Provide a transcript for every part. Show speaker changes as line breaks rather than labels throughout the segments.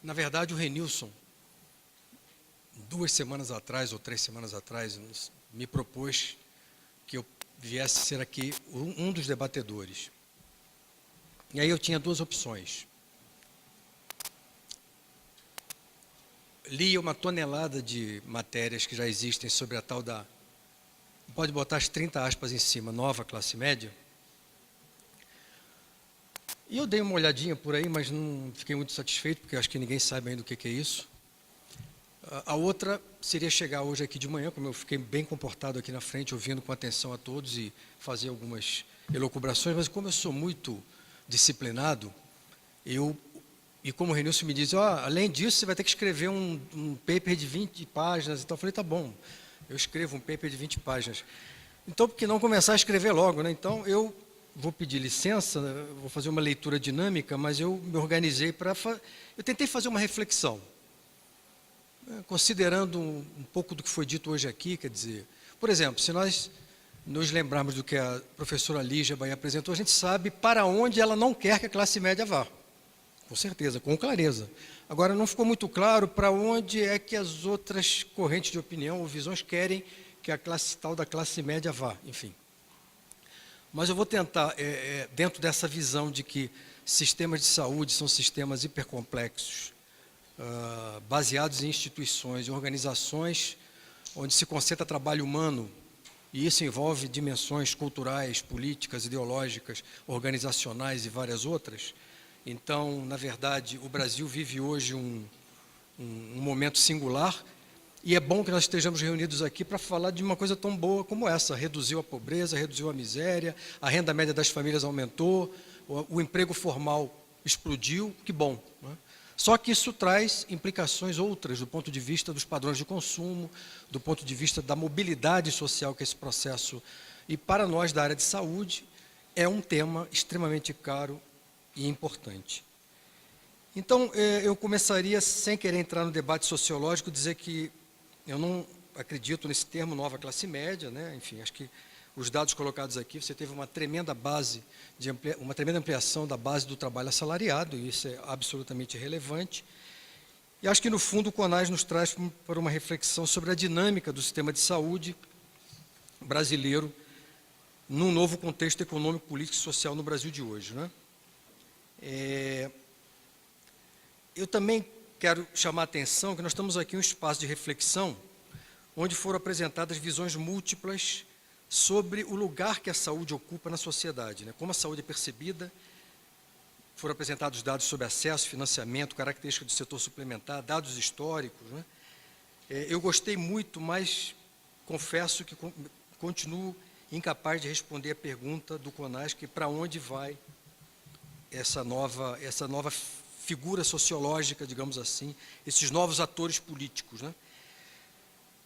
Na verdade, o Renilson, 2 semanas atrás ou 3 semanas atrás, me propôs que eu viesse ser aqui um dos debatedores. E aí eu tinha 2 opções. Lia uma tonelada de matérias que já existem sobre a tal da, pode botar as 30 aspas em cima, nova classe média. E eu dei uma olhadinha por aí, mas não fiquei muito satisfeito, porque eu acho que ninguém sabe ainda o que é isso. A outra seria chegar hoje aqui de manhã, como eu fiquei bem comportado aqui na frente, ouvindo com atenção a todos e fazer algumas elucubrações, mas como eu sou muito disciplinado, e como o Renilson me diz, além disso, você vai ter que escrever um paper de 20 páginas. Então, eu falei, tá bom, eu escrevo um paper de 20 páginas. Então, por que não começar a escrever logo, né? Então, eu vou pedir licença, vou fazer uma leitura dinâmica, mas eu me organizei para... Eu tentei fazer uma reflexão, considerando um pouco do que foi dito hoje aqui, quer dizer, por exemplo, se nós nos lembrarmos do que a professora Lígia Bahia apresentou, a gente sabe para onde ela não quer que a classe média vá. Com certeza, com clareza. Agora, não ficou muito claro para onde é que as outras correntes de opinião ou visões querem que a tal da classe média vá, enfim. Mas eu vou tentar, dentro dessa visão de que sistemas de saúde são sistemas hipercomplexos, baseados em instituições e organizações onde se concentra trabalho humano, e isso envolve dimensões culturais, políticas, ideológicas, organizacionais e várias outras. Então, na verdade, o Brasil vive hoje um momento singular, e é bom que nós estejamos reunidos aqui para falar de uma coisa tão boa como essa. Reduziu a pobreza, reduziu a miséria, a renda média das famílias aumentou, o emprego formal explodiu, que bom, né? Só que isso traz implicações outras do ponto de vista dos padrões de consumo, do ponto de vista da mobilidade social que esse processo, e para nós da área de saúde, é um tema extremamente caro e importante. Então, eu começaria, sem querer entrar no debate sociológico, dizer que eu não acredito nesse termo nova classe média, né? Enfim, acho que os dados colocados aqui, você teve uma tremenda base, uma tremenda ampliação da base do trabalho assalariado, e isso é absolutamente relevante. E acho que, no fundo, o CONAS nos traz para uma reflexão sobre a dinâmica do sistema de saúde brasileiro num novo contexto econômico, político e social no Brasil de hoje, né? Eu também quero chamar a atenção que nós estamos aqui em um espaço de reflexão onde foram apresentadas visões múltiplas sobre o lugar que a saúde ocupa na sociedade, né? Como a saúde é percebida, foram apresentados dados sobre acesso, financiamento, características do setor suplementar, dados históricos, né? Eu gostei muito, mas confesso que continuo incapaz de responder a pergunta do CONAS, que para onde vai essa nova figura sociológica, digamos assim, esses novos atores políticos, né?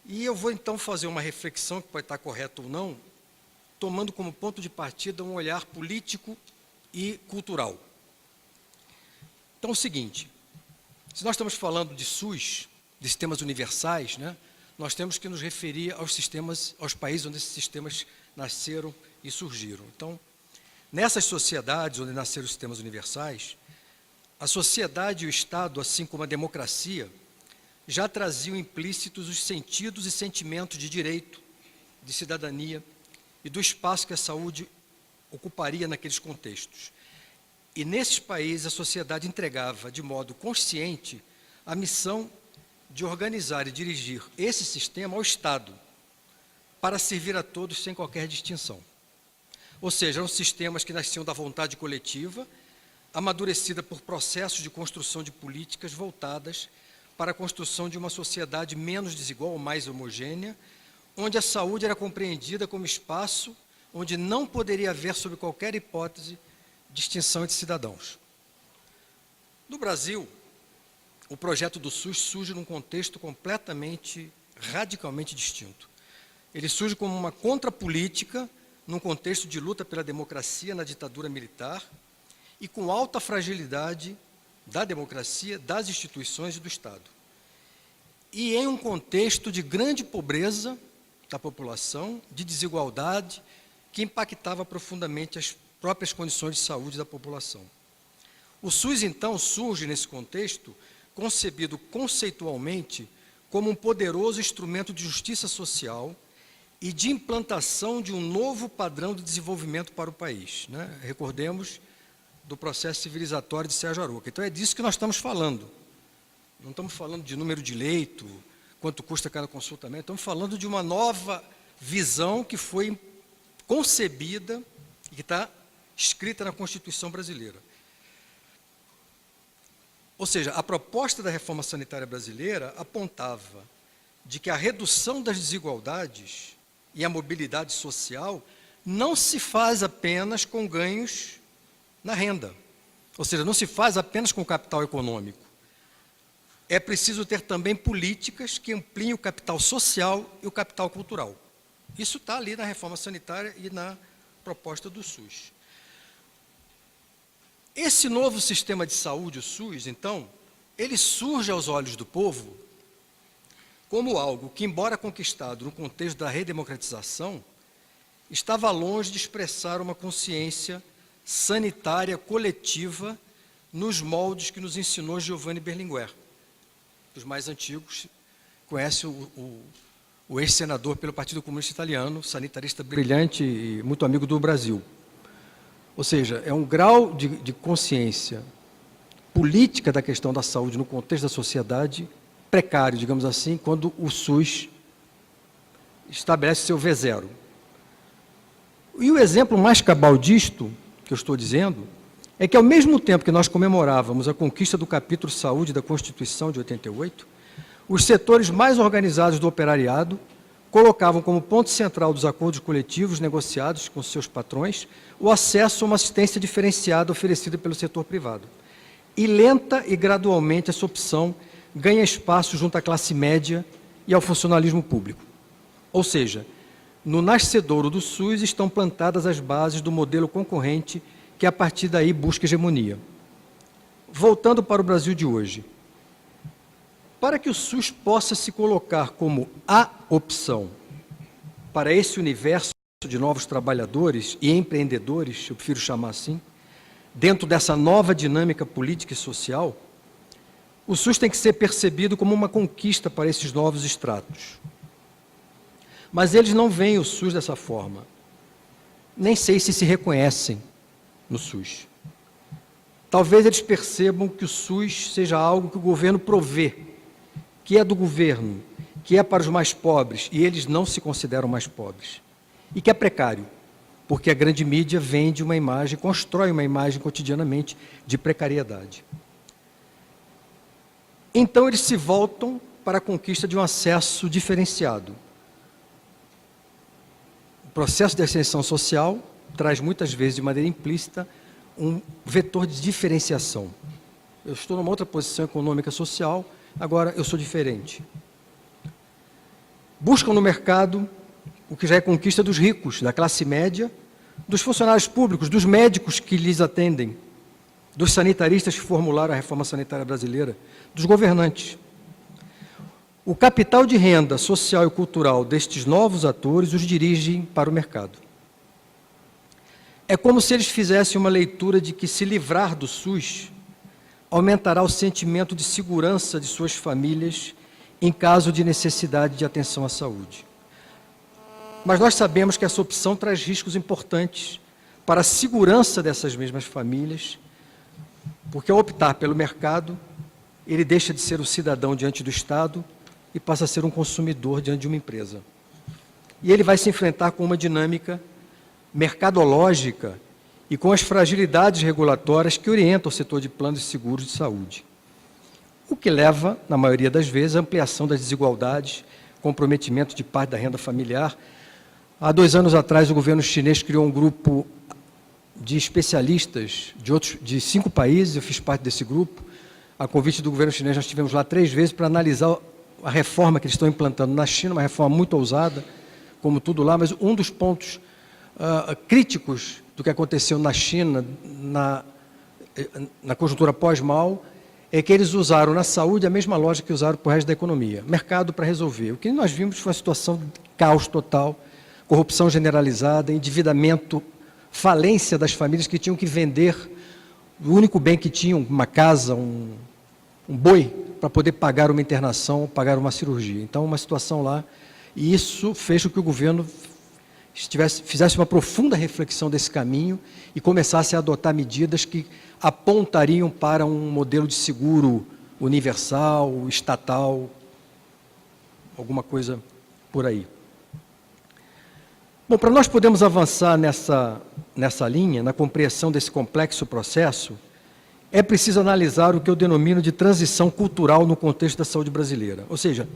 E eu vou então fazer uma reflexão, que pode estar correta ou não, tomando como ponto de partida um olhar político e cultural. Então, é o seguinte, se nós estamos falando de SUS, de sistemas universais, né, nós temos que nos referir aos sistemas, aos países onde esses sistemas nasceram e surgiram. Então, nessas sociedades onde nasceram os sistemas universais, a sociedade e o Estado, assim como a democracia, já traziam implícitos os sentidos e sentimentos de direito, de cidadania e do espaço que a saúde ocuparia naqueles contextos. E nesses países a sociedade entregava de modo consciente a missão de organizar e dirigir esse sistema ao Estado, para servir a todos sem qualquer distinção. Ou seja, eram sistemas que nasciam da vontade coletiva, amadurecida por processos de construção de políticas voltadas para a construção de uma sociedade menos desigual ou mais homogênea, onde a saúde era compreendida como espaço onde não poderia haver, sob qualquer hipótese, distinção entre cidadãos. No Brasil, o projeto do SUS surge num contexto radicalmente distinto. Ele surge como uma contrapolítica num contexto de luta pela democracia na ditadura militar e com alta fragilidade da democracia, das instituições e do Estado. E em um contexto de grande pobreza da população, de desigualdade, que impactava profundamente as próprias condições de saúde da população. O SUS, então, surge nesse contexto concebido conceitualmente como um poderoso instrumento de justiça social e de implantação de um novo padrão de desenvolvimento para o país, né? Recordemos do processo civilizatório de Sérgio Arouca. Então, é disso que nós estamos falando. Não estamos falando de número de leito, quanto custa cada consultamento, estamos falando de uma nova visão que foi concebida e que está escrita na Constituição brasileira. Ou seja, a proposta da reforma sanitária brasileira apontava de que a redução das desigualdades e a mobilidade social não se faz apenas com ganhos na renda, ou seja, não se faz apenas com capital econômico. É preciso ter também políticas que ampliem o capital social e o capital cultural. Isso está ali na reforma sanitária e na proposta do SUS. Esse novo sistema de saúde, o SUS, então, ele surge aos olhos do povo como algo que, embora conquistado no contexto da redemocratização, estava longe de expressar uma consciência sanitária coletiva nos moldes que nos ensinou Giovanni Berlinguer. Os mais antigos conhecem o ex-senador pelo Partido Comunista Italiano, sanitarista brilhante e muito amigo do Brasil. Ou seja, é um grau de consciência política da questão da saúde no contexto da sociedade precário, digamos assim, quando o SUS estabelece seu V0. E o exemplo mais cabal disto, que eu estou dizendo, é que, ao mesmo tempo que nós comemorávamos a conquista do capítulo Saúde da Constituição de 88, os setores mais organizados do operariado colocavam como ponto central dos acordos coletivos negociados com seus patrões o acesso a uma assistência diferenciada oferecida pelo setor privado. E lenta e gradualmente essa opção ganha espaço junto à classe média e ao funcionalismo público. Ou seja, no nascedouro do SUS estão plantadas as bases do modelo concorrente que, a partir daí, busca hegemonia. Voltando para o Brasil de hoje, para que o SUS possa se colocar como a opção para esse universo de novos trabalhadores e empreendedores, eu prefiro chamar assim, dentro dessa nova dinâmica política e social, o SUS tem que ser percebido como uma conquista para esses novos estratos. Mas eles não veem o SUS dessa forma. Nem sei se reconhecem no SUS. Talvez eles percebam que o SUS seja algo que o governo provê, que é do governo, que é para os mais pobres, e eles não se consideram mais pobres. E que é precário, porque a grande mídia vende uma imagem, constrói uma imagem cotidianamente de precariedade. Então eles se voltam para a conquista de um acesso diferenciado. O processo de ascensão social traz muitas vezes, de maneira implícita, um vetor de diferenciação. Eu estou numa outra posição econômica social, agora eu sou diferente. Buscam no mercado o que já é conquista dos ricos, da classe média, dos funcionários públicos, dos médicos que lhes atendem, dos sanitaristas que formularam a reforma sanitária brasileira, dos governantes. O capital de renda social e cultural destes novos atores os dirigem para o mercado. É como se eles fizessem uma leitura de que se livrar do SUS aumentará o sentimento de segurança de suas famílias em caso de necessidade de atenção à saúde. Mas nós sabemos que essa opção traz riscos importantes para a segurança dessas mesmas famílias, porque ao optar pelo mercado, ele deixa de ser o cidadão diante do Estado e passa a ser um consumidor diante de uma empresa. E ele vai se enfrentar com uma dinâmica mercadológica e com as fragilidades regulatórias que orientam o setor de planos de seguros de saúde. O que leva, na maioria das vezes, à ampliação das desigualdades, comprometimento de parte da renda familiar. Há 2 anos atrás, o governo chinês criou um grupo de especialistas de 5 países, eu fiz parte desse grupo. A convite do governo chinês, nós estivemos lá 3 vezes para analisar a reforma que eles estão implantando na China, uma reforma muito ousada, como tudo lá, mas um dos pontos críticos do que aconteceu na China, na conjuntura pós-Mao, é que eles usaram na saúde a mesma lógica que usaram para o resto da economia, mercado para resolver. O que nós vimos foi uma situação de caos total, corrupção generalizada, endividamento, falência das famílias que tinham que vender o único bem que tinham, uma casa, um boi para poder pagar uma internação, pagar uma cirurgia. Então, uma situação lá, e isso fez com que o governo fizesse uma profunda reflexão desse caminho e começasse a adotar medidas que apontariam para um modelo de seguro universal, estatal, alguma coisa por aí. Bom, para nós podermos avançar nessa linha, na compreensão desse complexo processo, é preciso analisar o que eu denomino de transição cultural no contexto da saúde brasileira. Ou seja,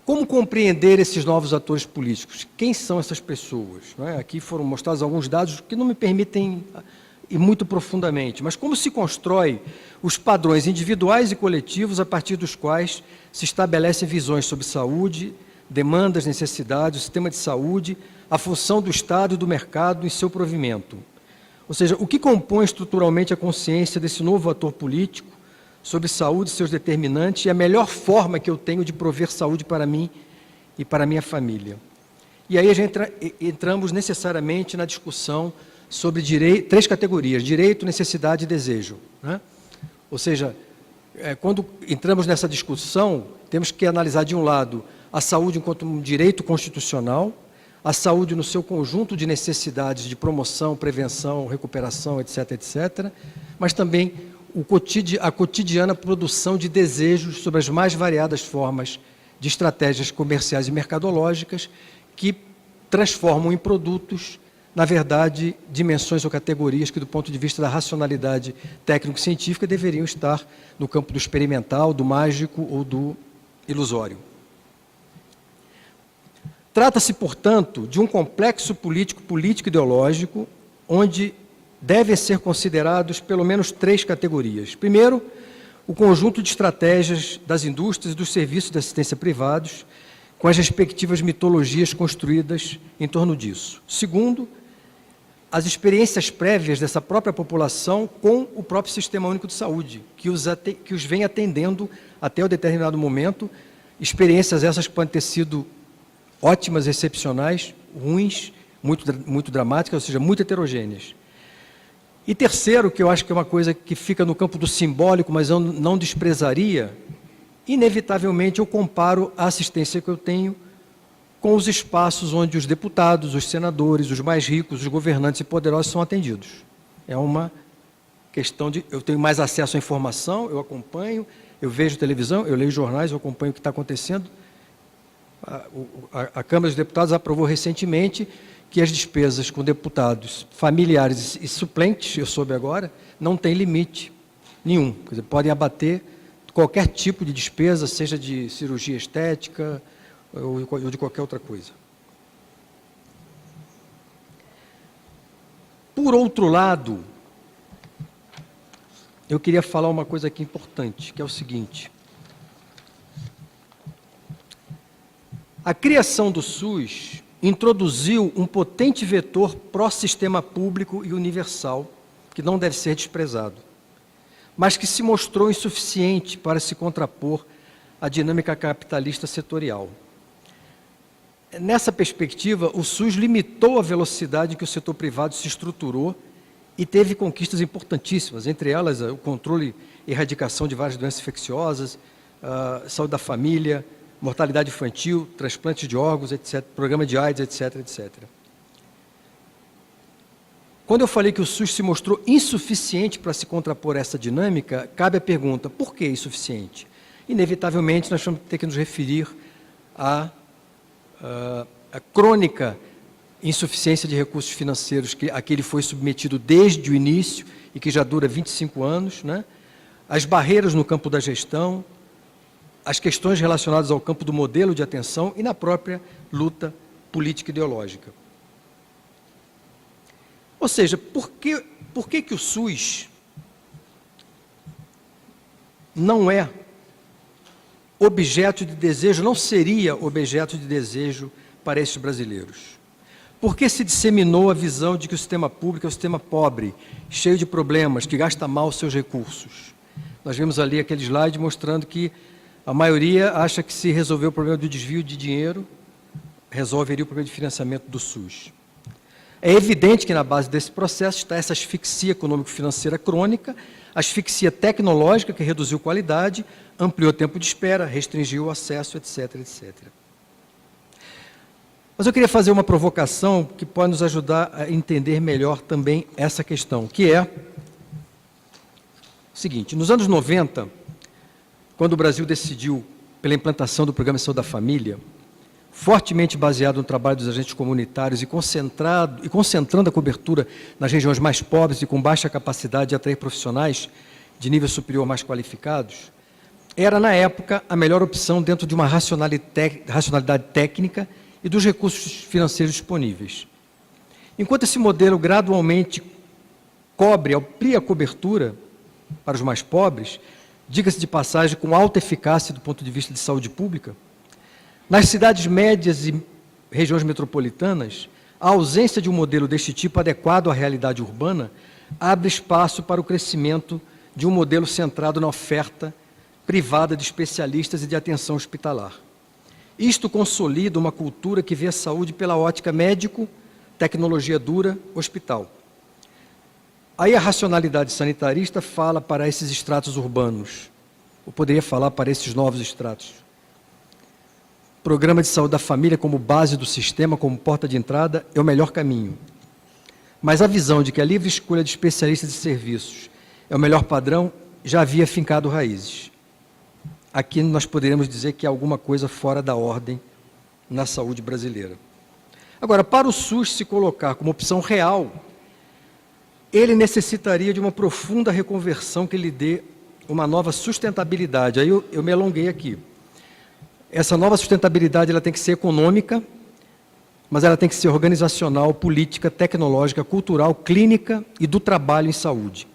como compreender esses novos atores políticos? Quem são essas pessoas? Não é? Aqui foram mostrados alguns dados que não me permitem ir muito profundamente, mas como se constrói os padrões individuais e coletivos a partir dos quais se estabelecem visões sobre saúde, demandas, necessidades, o sistema de saúde, a função do Estado e do mercado em seu provimento. Ou seja, o que compõe estruturalmente a consciência desse novo ator político sobre saúde e seus determinantes e a melhor forma que eu tenho de prover saúde para mim e para a minha família. E aí entramos necessariamente na discussão sobre três categorias: direito, necessidade e desejo. Né? Ou seja, quando entramos nessa discussão, temos que analisar, de um lado, a saúde enquanto um direito constitucional, a saúde no seu conjunto de necessidades de promoção, prevenção, recuperação, etc., etc., mas também a cotidiana produção de desejos sobre as mais variadas formas de estratégias comerciais e mercadológicas que transformam em produtos, na verdade, dimensões ou categorias que, do ponto de vista da racionalidade técnico-científica, deveriam estar no campo do experimental, do mágico ou do ilusório. Trata-se, portanto, de um complexo político-ideológico, onde devem ser considerados pelo menos três categorias. Primeiro, o conjunto de estratégias das indústrias e dos serviços de assistência privados, com as respectivas mitologias construídas em torno disso. Segundo, as experiências prévias dessa própria população com o próprio Sistema Único de Saúde, que os vem atendendo até um determinado momento, experiências essas que podem ter sido ótimas, excepcionais, ruins, muito dramáticas, ou seja, muito heterogêneas. E terceiro, que eu acho que é uma coisa que fica no campo do simbólico, mas eu não desprezaria, inevitavelmente eu comparo a assistência que eu tenho com os espaços onde os deputados, os senadores, os mais ricos, os governantes e poderosos são atendidos. É uma questão de... Eu tenho mais acesso à informação, eu acompanho, eu vejo televisão, eu leio jornais, eu acompanho o que está acontecendo. A Câmara dos Deputados aprovou recentemente que as despesas com deputados familiares e suplentes, eu soube agora, não tem limite nenhum. Quer dizer, podem abater qualquer tipo de despesa, seja de cirurgia estética ou de qualquer outra coisa. Por outro lado, eu queria falar uma coisa aqui importante, que é o seguinte: a criação do SUS introduziu um potente vetor pró-sistema público e universal, que não deve ser desprezado, mas que se mostrou insuficiente para se contrapor à dinâmica capitalista setorial. Nessa perspectiva, o SUS limitou a velocidade em que o setor privado se estruturou e teve conquistas importantíssimas, entre elas o controle e erradicação de várias doenças infecciosas, saúde da família, mortalidade infantil, transplante de órgãos, etc., programa de AIDS, etc., etc. Quando eu falei que o SUS se mostrou insuficiente para se contrapor a essa dinâmica, cabe a pergunta: por que insuficiente? Inevitavelmente, nós vamos ter que nos referir à crônica insuficiência de recursos financeiros a que ele foi submetido desde o início e que já dura 25 anos, né? As barreiras no campo da gestão, as questões relacionadas ao campo do modelo de atenção e na própria luta política ideológica. Ou seja, por que o SUS não é objeto de desejo, não seria objeto de desejo para esses brasileiros? Por que se disseminou a visão de que o sistema público é um sistema pobre, cheio de problemas, que gasta mal os seus recursos? Nós vimos ali aquele slide mostrando que a maioria acha que se resolver o problema do desvio de dinheiro, resolveria o problema de financiamento do SUS. É evidente que na base desse processo está essa asfixia econômico-financeira crônica, asfixia tecnológica que reduziu qualidade, ampliou o tempo de espera, restringiu o acesso, etc, etc. Mas eu queria fazer uma provocação que pode nos ajudar a entender melhor também essa questão, que é o seguinte: nos anos 90, quando o Brasil decidiu pela implantação do Programa de Saúde da Família, fortemente baseado no trabalho dos agentes comunitários e concentrando a cobertura nas regiões mais pobres e com baixa capacidade de atrair profissionais de nível superior mais qualificados, era, na época, a melhor opção dentro de uma racionalidade técnica e dos recursos financeiros disponíveis. Enquanto esse modelo gradualmente amplia a cobertura para os mais pobres, diga-se de passagem, com alta eficácia do ponto de vista de saúde pública, nas cidades médias e regiões metropolitanas, a ausência de um modelo deste tipo adequado à realidade urbana abre espaço para o crescimento de um modelo centrado na oferta privada de especialistas e de atenção hospitalar. Isto consolida uma cultura que vê a saúde pela ótica médico, tecnologia dura, hospital. Aí a racionalidade sanitarista fala para esses estratos urbanos, ou poderia falar para esses novos estratos. Programa de saúde da família como base do sistema, como porta de entrada, é o melhor caminho. Mas a visão de que a livre escolha de especialistas e serviços é o melhor padrão já havia fincado raízes. Aqui nós poderíamos dizer que há alguma coisa fora da ordem na saúde brasileira. Agora, para o SUS se colocar como opção real, ele necessitaria de uma profunda reconversão que lhe dê uma nova sustentabilidade. Aí eu me alonguei aqui. Essa nova sustentabilidade ela tem que ser econômica, mas ela tem que ser organizacional, política, tecnológica, cultural, clínica e do trabalho em saúde.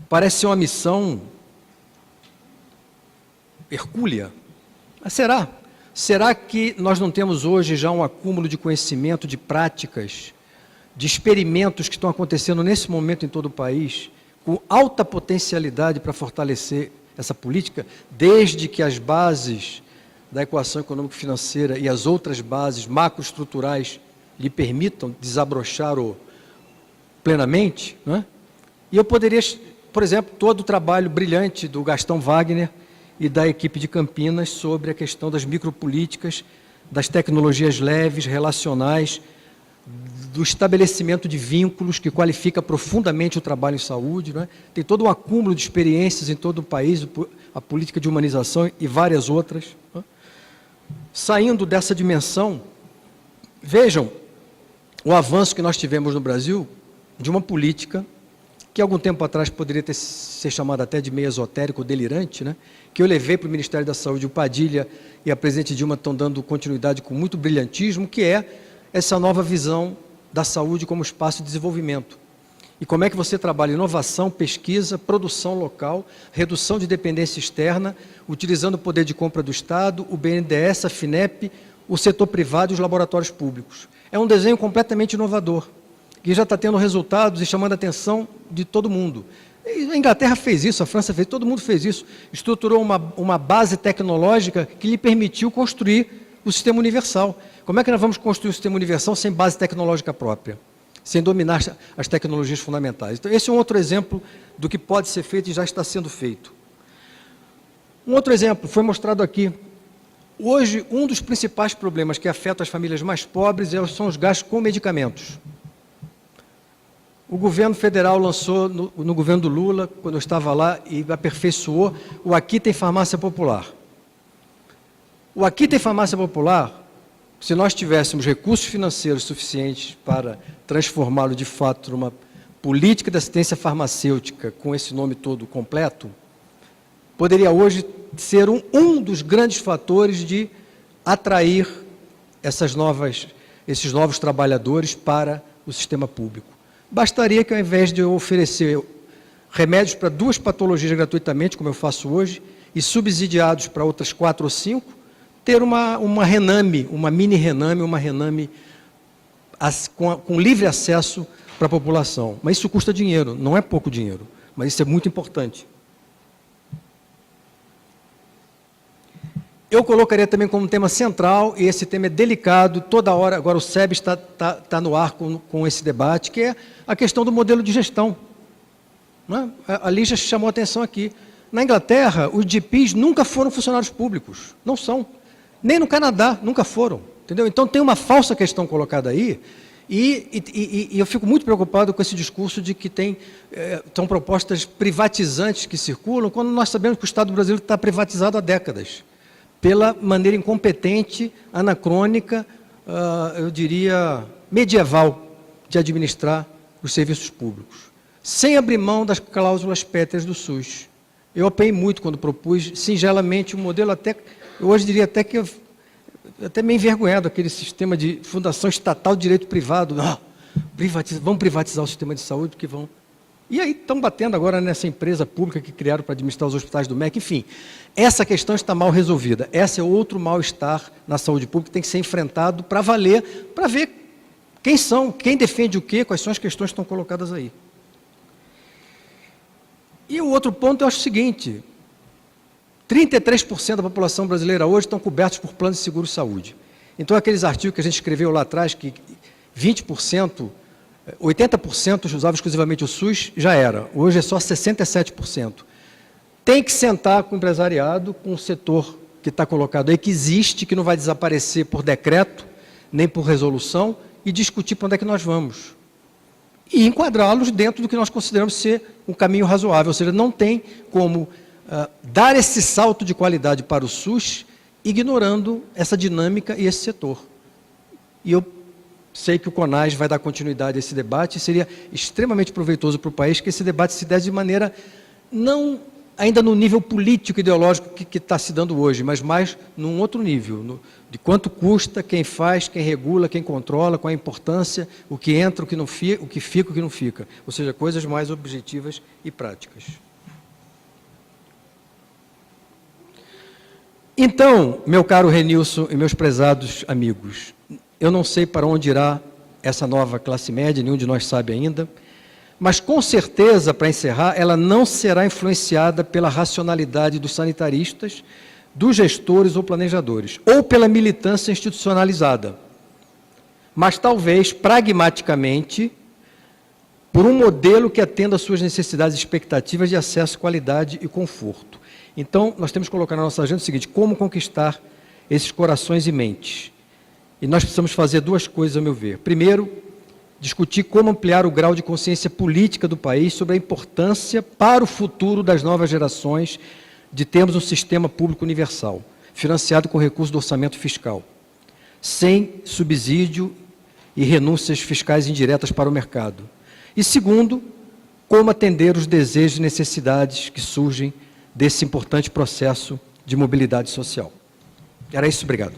Parece ser uma missão hercúlea. Mas será? Será que nós não temos hoje já um acúmulo de conhecimento, de práticas, de experimentos que estão acontecendo nesse momento em todo o país, com alta potencialidade para fortalecer essa política, desde que as bases da equação econômico-financeira e as outras bases macroestruturais lhe permitam desabrochar-o plenamente, não é? E eu poderia, por exemplo, todo o trabalho brilhante do Gastão Wagner e da equipe de Campinas sobre a questão das micropolíticas, das tecnologias leves, relacionais, do estabelecimento de vínculos que qualifica profundamente o trabalho em saúde, não é? Tem todo um acúmulo de experiências em todo o país, a política de humanização e várias outras. Não é? Saindo dessa dimensão, vejam o avanço que nós tivemos no Brasil de uma política que algum tempo atrás poderia ser chamada até de meio esotérico, delirante, né? Que eu levei para o Ministério da Saúde, o Padilha e a presidente Dilma estão dando continuidade com muito brilhantismo, que é essa nova visão da saúde como espaço de desenvolvimento. E como é que você trabalha inovação, pesquisa, produção local, redução de dependência externa, utilizando o poder de compra do Estado, o BNDES, a FINEP, o setor privado e os laboratórios públicos. É um desenho completamente inovador, que já está tendo resultados e chamando a atenção de todo mundo. A Inglaterra fez isso, a França fez, todo mundo fez isso. Estruturou uma base tecnológica que lhe permitiu construir o sistema universal. Como é que nós vamos construir o sistema universal sem base tecnológica própria? Sem dominar as tecnologias fundamentais. Então, esse é um outro exemplo do que pode ser feito e já está sendo feito. Um outro exemplo, foi mostrado aqui. Hoje, um dos principais problemas que afetam as famílias mais pobres são os gastos com medicamentos. O governo federal lançou, no governo do Lula, quando eu estava lá, e aperfeiçoou o Aqui Tem Farmácia Popular. O Aqui Tem Farmácia Popular, se nós tivéssemos recursos financeiros suficientes para transformá-lo de fato numa política de assistência farmacêutica com esse nome todo completo, poderia hoje ser um dos grandes fatores de atrair esses novos trabalhadores para o sistema público. Bastaria que, ao invés de eu oferecer remédios para 2 patologias gratuitamente, como eu faço hoje, e subsidiados para outras 4 ou 5, ter uma Rename, uma mini Rename, uma Rename com livre acesso para a população. Mas isso custa dinheiro, não é pouco dinheiro, mas isso é muito importante. Eu colocaria também como tema central, e esse tema é delicado, toda hora, agora o SEBS está no ar com esse debate, que é a questão do modelo de gestão. Né? A Lígia chamou a atenção aqui. Na Inglaterra, os GPs nunca foram funcionários públicos, não são. Nem no Canadá, nunca foram. Entendeu? Então tem uma falsa questão colocada aí, e eu fico muito preocupado com esse discurso de que são propostas privatizantes que circulam, quando nós sabemos que o Estado brasileiro está privatizado há décadas, pela maneira incompetente, anacrônica, eu diria, medieval, de administrar os serviços públicos, sem abrir mão das cláusulas pétreas do SUS. Eu apanhei muito quando propus, singelamente, um modelo até, eu hoje diria até que, até meio envergonhado, aquele sistema de fundação estatal de direito privado. Vamos privatizar o sistema de saúde, porque vão... E aí estão batendo agora nessa empresa pública que criaram para administrar os hospitais do MEC. Enfim, essa questão está mal resolvida. Esse é outro mal-estar na saúde pública que tem que ser enfrentado para valer, para ver quem são, quem defende o quê, quais são as questões que estão colocadas aí. E o outro ponto eu acho o seguinte, 33% da população brasileira hoje estão cobertos por planos de seguro-saúde. Então, aqueles artigos que a gente escreveu lá atrás, que 20%, 80% usava exclusivamente o SUS, já era. Hoje é só 67%. Tem que sentar com o empresariado, com o setor que está colocado aí, que existe, que não vai desaparecer por decreto, nem por resolução, e discutir para onde é que nós vamos. E enquadrá-los dentro do que nós consideramos ser um caminho razoável. Ou seja, não tem como dar esse salto de qualidade para o SUS, ignorando essa dinâmica e esse setor. E eu sei que o CONAS vai dar continuidade a esse debate, e seria extremamente proveitoso para o país que esse debate se desse de maneira, não ainda no nível político, ideológico que está se dando hoje, mas mais num outro nível, de quanto custa, quem faz, quem regula, quem controla, qual a importância, o que entra, o que não fica, o que não fica. Ou seja, coisas mais objetivas e práticas. Então, meu caro Renilson e meus prezados amigos, eu não sei para onde irá essa nova classe média, nenhum de nós sabe ainda, mas com certeza, para encerrar, ela não será influenciada pela racionalidade dos sanitaristas, dos gestores ou planejadores, ou pela militância institucionalizada, mas talvez, pragmaticamente, por um modelo que atenda às suas necessidades e expectativas de acesso, qualidade e conforto. Então, nós temos que colocar na nossa agenda o seguinte, como conquistar esses corações e mentes. E nós precisamos fazer duas coisas, a meu ver. Primeiro, discutir como ampliar o grau de consciência política do país sobre a importância para o futuro das novas gerações de termos um sistema público universal, financiado com recursos do orçamento fiscal, sem subsídio e renúncias fiscais indiretas para o mercado. E segundo, como atender os desejos e necessidades que surgem desse importante processo de mobilidade social. Era isso, obrigado.